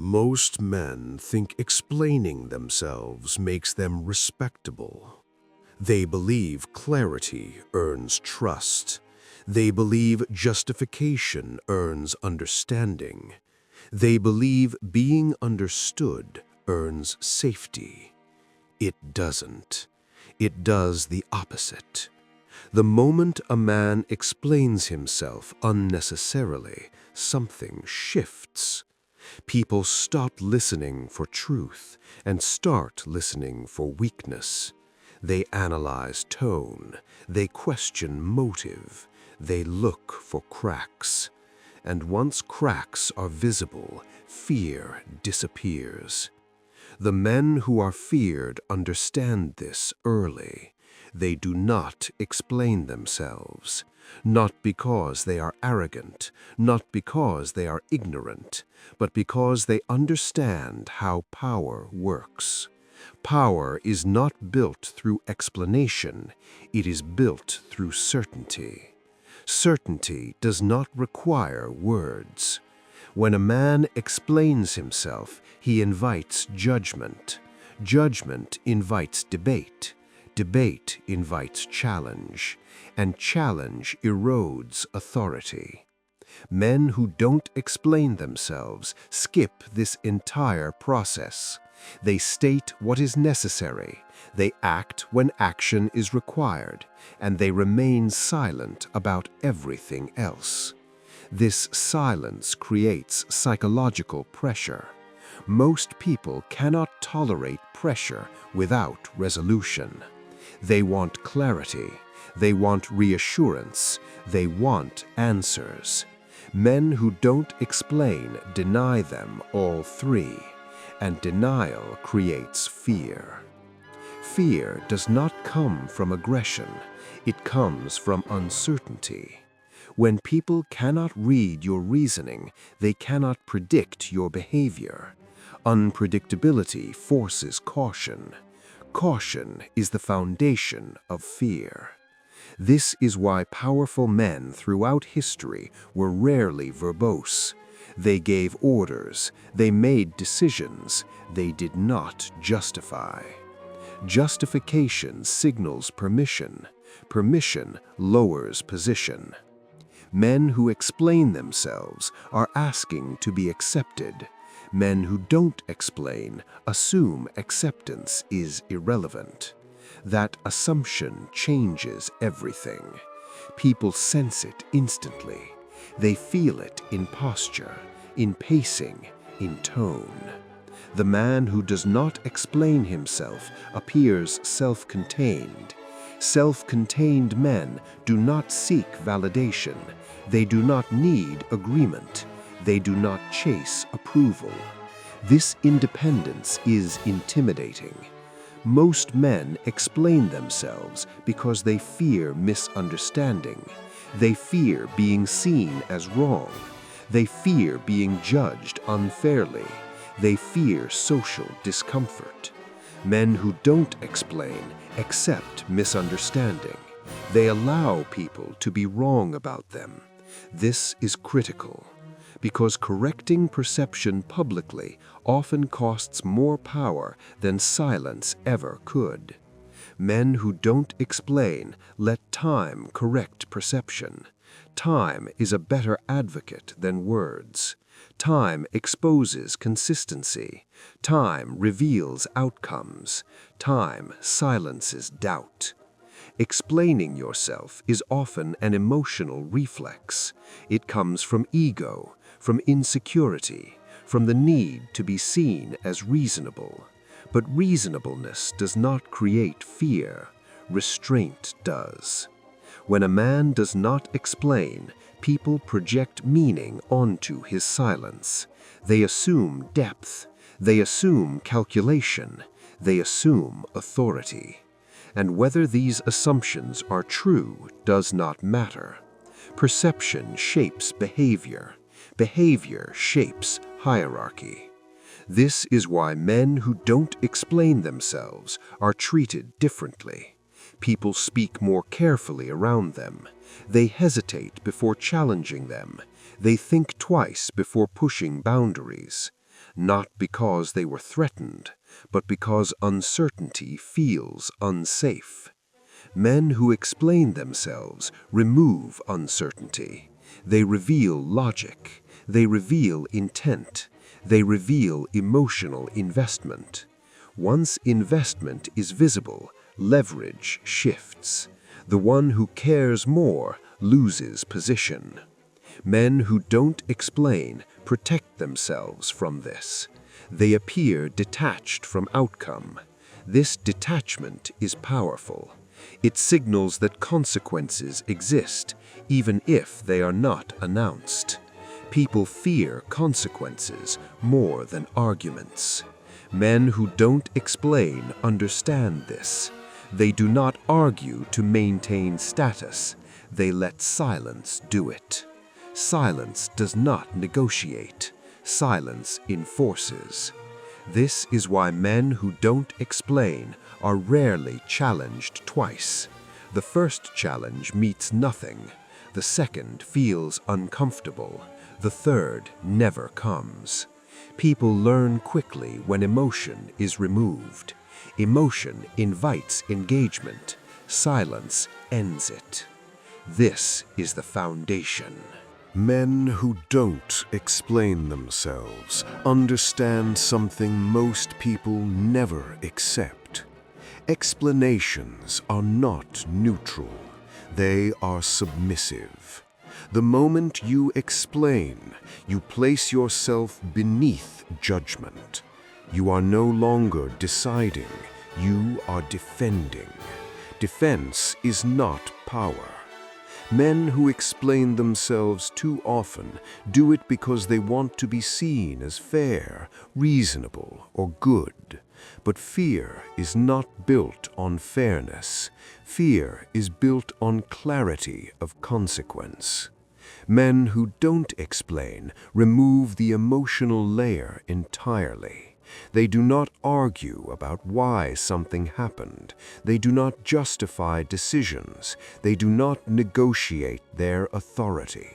Most men think explaining themselves makes them respectable. They believe clarity earns trust. They believe justification earns understanding. They believe being understood earns safety. It doesn't. It does the opposite. The moment a man explains himself unnecessarily, something shifts. People stop listening for truth and start listening for weakness. They analyze tone, they question motive, they look for cracks. And once cracks are visible, fear disappears. The men who are feared understand this early. They do not explain themselves, not because they are arrogant, not because they are ignorant, but because they understand how power works. Power is not built through explanation, it is built through certainty. Certainty does not require words. When a man explains himself, he invites judgment. Judgment invites debate. Debate invites challenge, and challenge erodes authority. Men who don't explain themselves skip this entire process. They state what is necessary, they act when action is required, and they remain silent about everything else. This silence creates psychological pressure. Most people cannot tolerate pressure without resolution. They want clarity, they want reassurance, they want answers. Men who don't explain deny them all three, and denial creates fear. Fear does not come from aggression, it comes from uncertainty. When people cannot read your reasoning, they cannot predict your behavior. Unpredictability forces caution. Caution is the foundation of fear. This is why powerful men throughout history were rarely verbose. They gave orders, they made decisions, they did not justify. Justification signals permission. Permission lowers position. Men who explain themselves are asking to be accepted. Men who don't explain assume acceptance is irrelevant. That assumption changes everything. People sense it instantly. They feel it in posture, in pacing, in tone. The man who does not explain himself appears self-contained. Self-contained men do not seek validation. They do not need agreement. They do not chase approval. This independence is intimidating. Most men explain themselves because they fear misunderstanding. They fear being seen as wrong. They fear being judged unfairly. They fear social discomfort. Men who don't explain accept misunderstanding. They allow people to be wrong about them. This is critical, because correcting perception publicly often costs more power than silence ever could. Men who don't explain let time correct perception. Time is a better advocate than words. Time exposes consistency. Time reveals outcomes. Time silences doubt. Explaining yourself is often an emotional reflex. It comes from ego, from insecurity, from the need to be seen as reasonable. But reasonableness does not create fear. Restraint does. When a man does not explain, people project meaning onto his silence. They assume depth. They assume calculation. They assume authority. And whether these assumptions are true does not matter. Perception shapes behavior. Behavior shapes hierarchy. This is why men who don't explain themselves are treated differently. People speak more carefully around them. They hesitate before challenging them. They think twice before pushing boundaries. not because they were threatened, but because uncertainty feels unsafe. Men who explain themselves remove uncertainty. They reveal logic. They reveal intent. They reveal emotional investment. Once investment is visible, leverage shifts. The one who cares more loses position. Men who don't explain protect themselves from this. They appear detached from outcome. This detachment is powerful. It signals that consequences exist, even if they are not announced. People fear consequences more than arguments. Men who don't explain understand this. They do not argue to maintain status. They let silence do it. Silence does not negotiate. Silence enforces. This is why men who don't explain are rarely challenged twice. The first challenge meets nothing. The second feels uncomfortable. The third never comes. People learn quickly when emotion is removed. Emotion invites engagement. Silence ends it. This is the foundation. Men who don't explain themselves understand something most people never accept. Explanations are not neutral. They are submissive. The moment you explain, you place yourself beneath judgment. You are no longer deciding, you are defending. Defense is not power. Men who explain themselves too often do it because they want to be seen as fair, reasonable, or good. But fear is not built on fairness. Fear is built on clarity of consequence. Men who don't explain remove the emotional layer entirely. They do not argue about why something happened. They do not justify decisions. They do not negotiate their authority.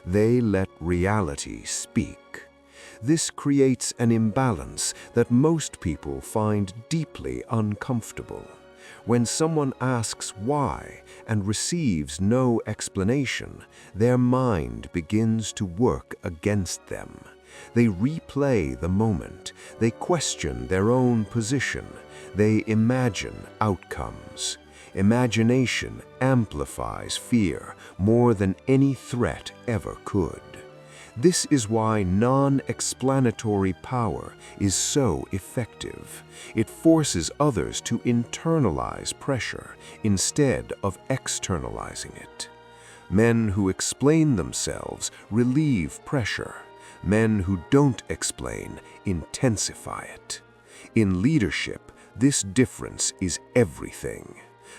They let reality speak. This creates an imbalance that most people find deeply uncomfortable. When someone asks why and receives no explanation, their mind begins to work against them. They replay the moment. They question their own position. They imagine outcomes. Imagination amplifies fear more than any threat ever could. This is why non-explanatory power is so effective. It forces others to internalize pressure instead of externalizing it. Men who explain themselves relieve pressure. Men who don't explain intensify it. In leadership, this difference is everything.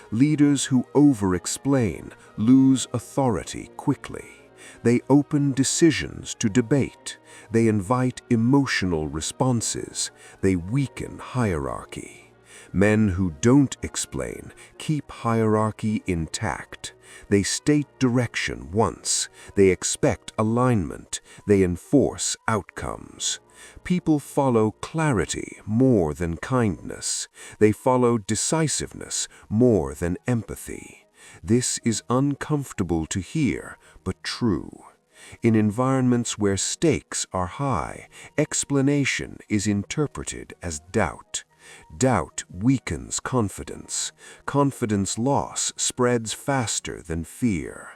Leaders who over-explain lose authority quickly. They open decisions to debate. They invite emotional responses. They weaken hierarchy. Men who don't explain keep hierarchy intact. They state direction once. They expect alignment. They enforce outcomes. People follow clarity more than kindness. They follow decisiveness more than empathy. This is uncomfortable to hear, but true. In environments where stakes are high, explanation is interpreted as doubt. Doubt weakens confidence. Confidence loss spreads faster than fear.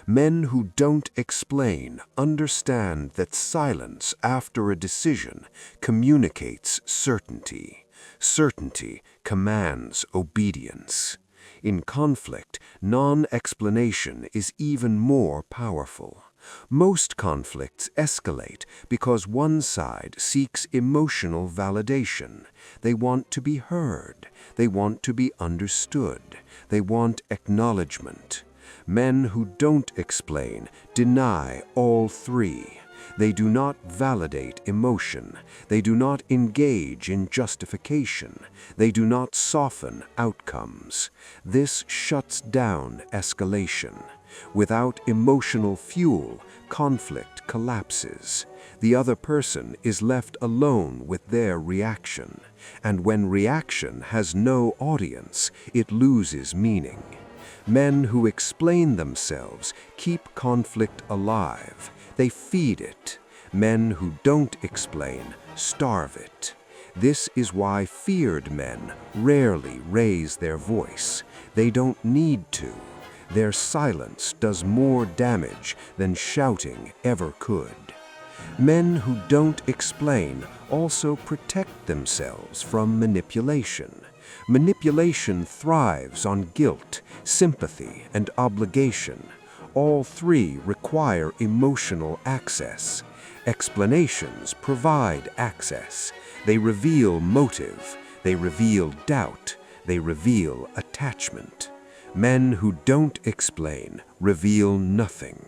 Men who don't explain understand that silence after a decision communicates certainty. Certainty commands obedience. In conflict, non-explanation is even more powerful. Most conflicts escalate because one side seeks emotional validation. They want to be heard. They want to be understood. They want acknowledgement. Men who don't explain deny all three. They do not validate emotion. They do not engage in justification. They do not soften outcomes. This shuts down escalation. Without emotional fuel, conflict collapses. The other person is left alone with their reaction, and when reaction has no audience, it loses meaning. Men who explain themselves keep conflict alive. They feed it. Men who don't explain starve it. This is why feared men rarely raise their voice. They don't need to. Their silence does more damage than shouting ever could. Men who don't explain also protect themselves from manipulation. Manipulation thrives on guilt, sympathy, and obligation. All three require emotional access. Explanations provide access. They reveal motive. They reveal doubt. They reveal attachment. Men who don't explain reveal nothing.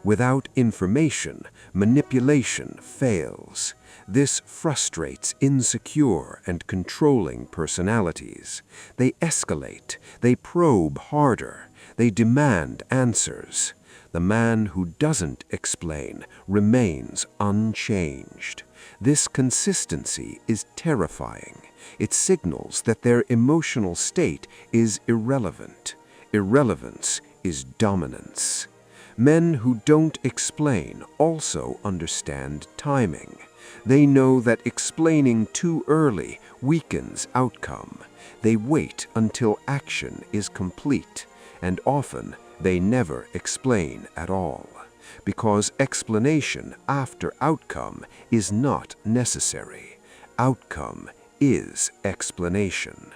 Without information, manipulation fails. This frustrates insecure and controlling personalities. They escalate. They probe harder. They demand answers. The man who doesn't explain remains unchanged. This consistency is terrifying. It signals that their emotional state is irrelevant. Irrelevance is dominance. Men who don't explain also understand timing. They know that explaining too early weakens outcome. They wait until action is complete, and often they never explain at all, because explanation after outcome is not necessary. Outcome is explanation.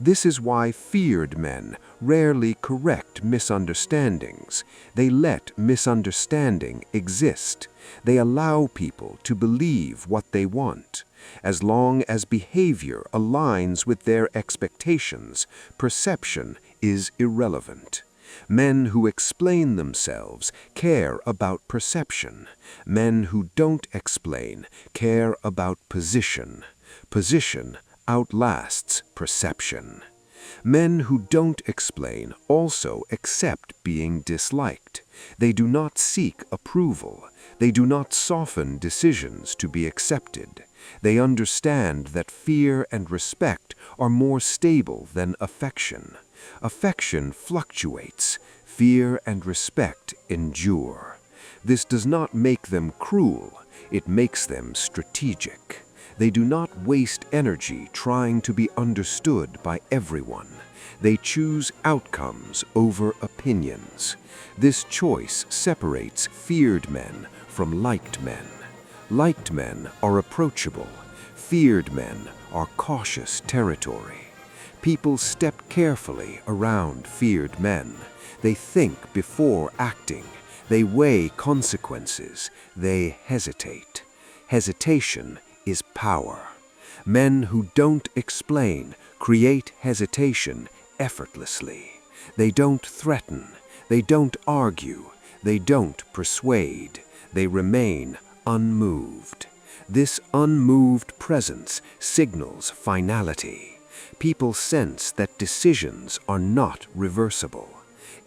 This is why feared men rarely correct misunderstandings. They let misunderstanding exist. They allow people to believe what they want. As long as behavior aligns with their expectations, perception is irrelevant. Men who explain themselves care about perception. Men who don't explain care about position. Position outlasts perception. Men who don't explain also accept being disliked. They do not seek approval. They do not soften decisions to be accepted. They understand that fear and respect are more stable than affection. Affection fluctuates. Fear and respect endure. This does not make them cruel. It makes them strategic. They do not waste energy trying to be understood by everyone. They choose outcomes over opinions. This choice separates feared men from liked men. Liked men are approachable. Feared men are cautious territory. People step carefully around feared men. They think before acting. They weigh consequences. They hesitate. Hesitation is power. Men who don't explain create hesitation effortlessly. They don't threaten. They don't argue. They don't persuade. They remain unmoved. This unmoved presence signals finality. People sense that decisions are not reversible.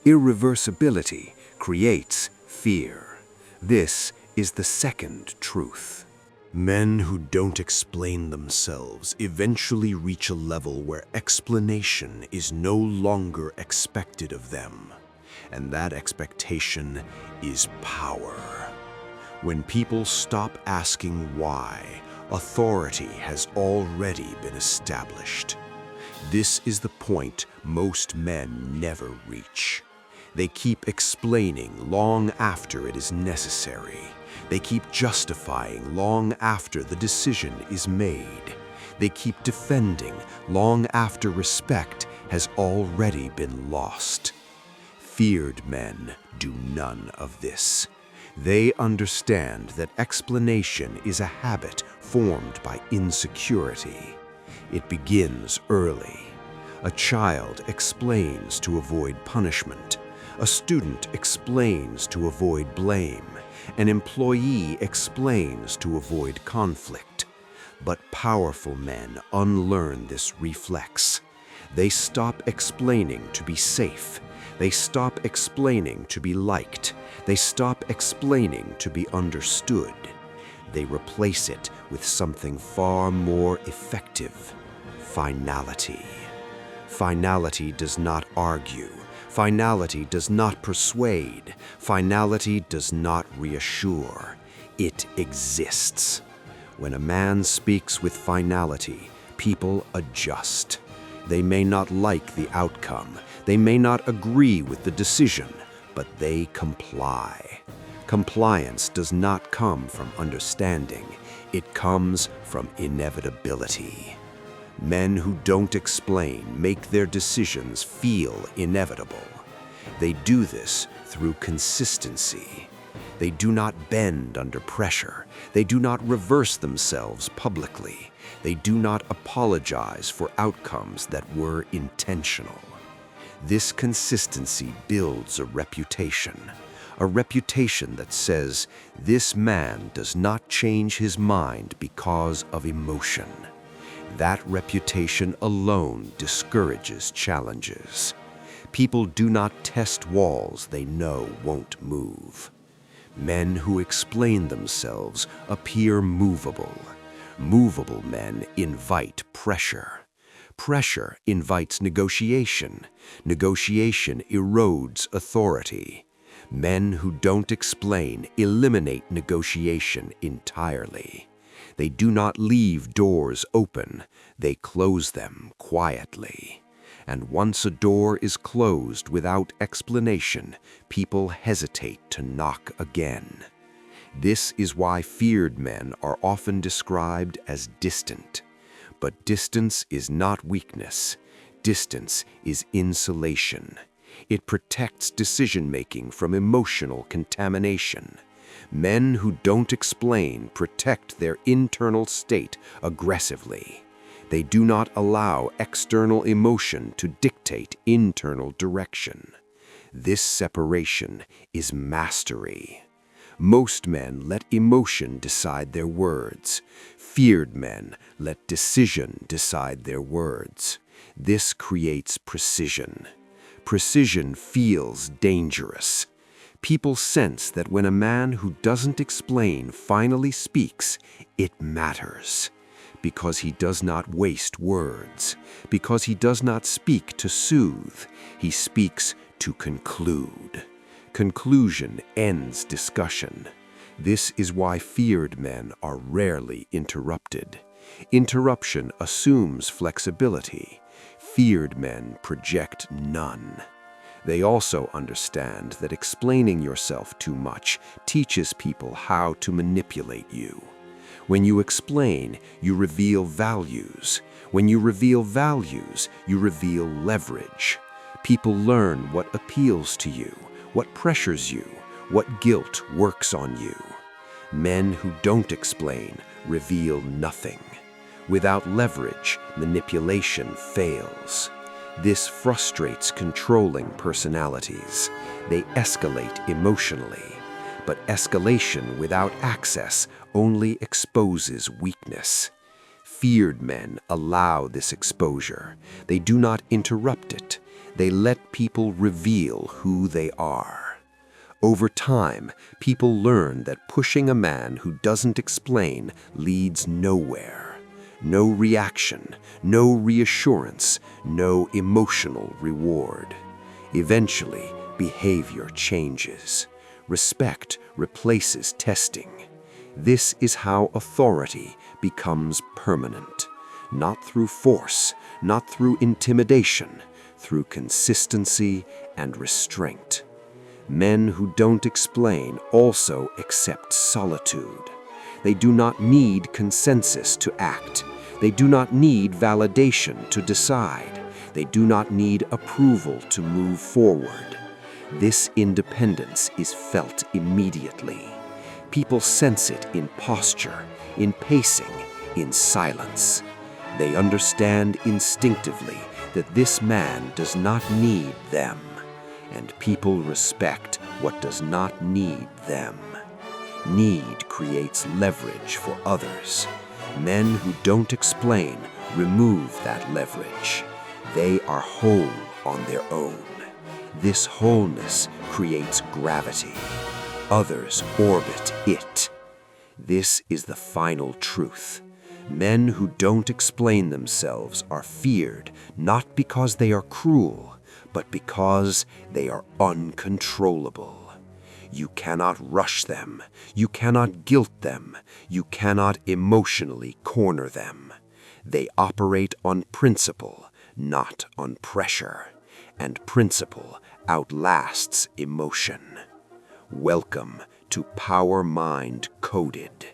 Irreversibility creates fear. This is the second truth. Men who don't explain themselves eventually reach a level where explanation is no longer expected of them, and that expectation is power. When people stop asking why, authority has already been established. This is the point most men never reach. They keep explaining long after it is necessary. They keep justifying long after the decision is made. They keep defending long after respect has already been lost. Feared men do none of this. They understand that explanation is a habit formed by insecurity. It begins early. A child explains to avoid punishment. A student explains to avoid blame. An employee explains to avoid conflict. But powerful men unlearn this reflex. They stop explaining to be safe. They stop explaining to be liked. They stop explaining to be understood. They replace it with something far more effective: finality. Finality does not argue. Finality does not persuade. Finality does not reassure. It exists. When a man speaks with finality, people adjust. They may not like the outcome. They may not agree with the decision, but they comply. Compliance does not come from understanding. It comes from inevitability. Men who don't explain make their decisions feel inevitable. They do this through consistency. They do not bend under pressure. They do not reverse themselves publicly. They do not apologize for outcomes that were intentional. This consistency builds a reputation that says, "This man does not change his mind because of emotion." That reputation alone discourages challenges. People do not test walls they know won't move. Men who explain themselves appear movable. Movable men invite pressure. Pressure invites negotiation. Negotiation erodes authority. Men who don't explain eliminate negotiation entirely. They do not leave doors open, they close them quietly. And once a door is closed without explanation, people hesitate to knock again. This is why feared men are often described as distant. But distance is not weakness. Distance is insulation. It protects decision-making from emotional contamination. Men who don't explain protect their internal state aggressively. They do not allow external emotion to dictate internal direction. This separation is mastery. Most men let emotion decide their words. Feared men let decision decide their words. This creates precision. Precision feels dangerous. People sense that when a man who doesn't explain finally speaks, it matters. Because he does not waste words. Because he does not speak to soothe. He speaks to conclude. Conclusion ends discussion. This is why feared men are rarely interrupted. Interruption assumes flexibility. Feared men project none. They also understand that explaining yourself too much teaches people how to manipulate you. When you explain, you reveal values. When you reveal values, you reveal leverage. People learn what appeals to you, what pressures you, what guilt works on you. Men who don't explain reveal nothing. Without leverage, manipulation fails. This frustrates controlling personalities. They escalate emotionally. But escalation without access only exposes weakness. Feared men allow this exposure. They do not interrupt it. They let people reveal who they are. Over time, people learn that pushing a man who doesn't explain leads nowhere. No reaction, no reassurance, no emotional reward. Eventually, behavior changes. Respect replaces testing. This is how authority becomes permanent. Not through force, not through intimidation, through consistency and restraint. Men who don't explain also accept solitude. They do not need consensus to act. They do not need validation to decide. They do not need approval to move forward. This independence is felt immediately. People sense it in posture, in pacing, in silence. They understand instinctively that this man does not need them, and people respect what does not need them. Need creates leverage for others. Men who don't explain remove that leverage. They are whole on their own. This wholeness creates gravity. Others orbit it. This is the final truth. Men who don't explain themselves are feared not because they are cruel, but because they are uncontrollable. You cannot rush them. You cannot guilt them. You cannot emotionally corner them. They operate on principle, not on pressure. And principle outlasts emotion. Welcome to Power Mind Coded.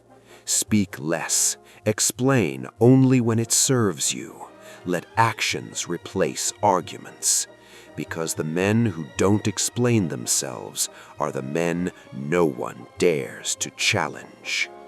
Speak less. Explain only when it serves you. Let actions replace arguments. Because the men who don't explain themselves are the men no one dares to challenge.